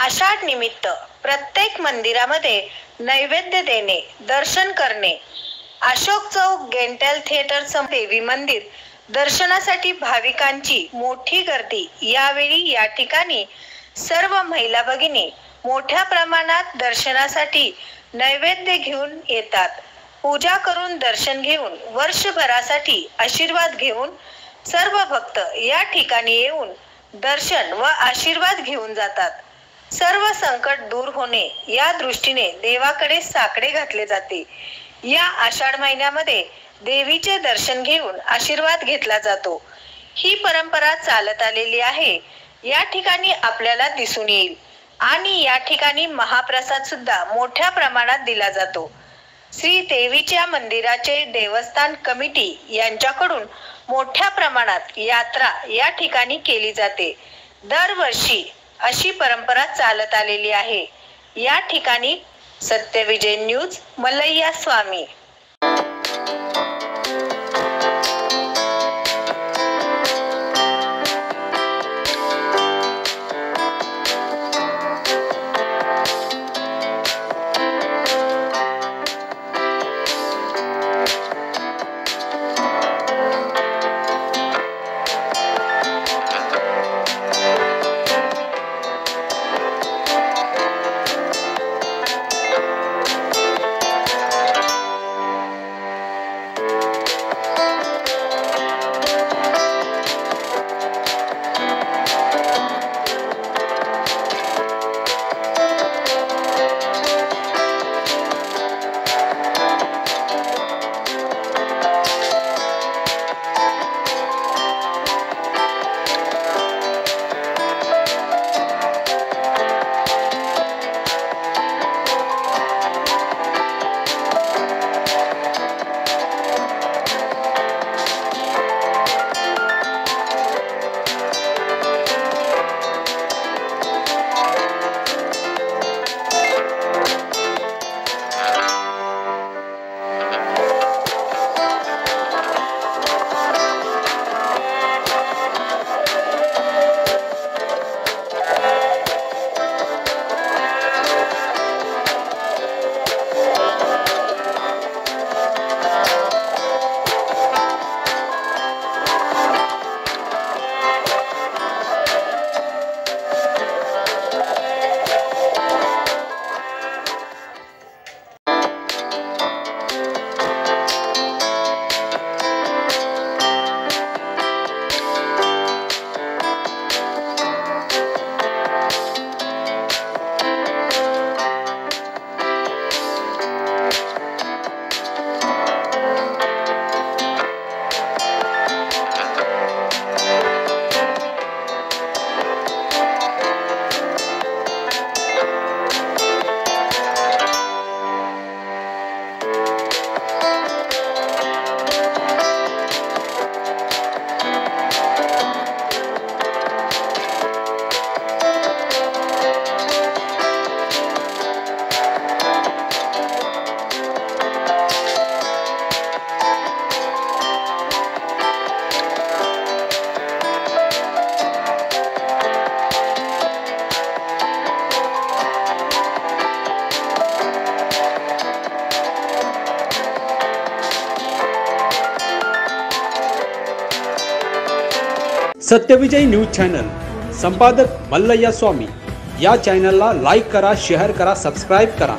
आषाढ निमित्त प्रत्येक मंदिरामध्ये नैवेद्य देणे, दर्शन करणे। अशोक चौक गेंटेल थिएटर देवी मंदिर दर्शनासाठी भाविकांची मोठी गर्दी। यावेळी या ठिकाणी सर्व महिला भगिनी मोठ्या प्रमाणात दर्शनासाठी नैवेद्य घेऊन येतात। पूजा करून दर्शन घेऊन वर्षभरासाठी आशीर्वाद घेऊन सर्व भक्त या ठिकाणी येऊन दर्शन व आशीर्वाद घेऊन जातात। सर्व संकट दूर होणे या दृष्टीने देवाकडे साकडे घातले जाते। या आषाढ महिन्यामध्ये देवीचे दर्शन घेऊन आशीर्वाद घेतला जातो। ही परंपरा चालत आलेली आहे, या ठिकाणी आपल्याला दिसून येईल। आणि या ठिकाणी महाप्रसाद सुद्धा मोठ्या प्रमाणात दिला जातो। श्री देवीच्या मंदिराचे देवस्थान कमिटी यांच्याकडून मोठ्या प्रमाणात यात्रा या ठिकाणी केली जाते। दरवर्षी अशी परंपरा चालत आलेली आहे। या ठिकाणी सत्यविजय न्यूज मल्लय्या स्वामी। सत्यविजय न्यूज चॅनल संपादक मल्लय्या स्वामी। या चॅनलला लाईक करा, शेअर करा, सबस्क्राइब करा।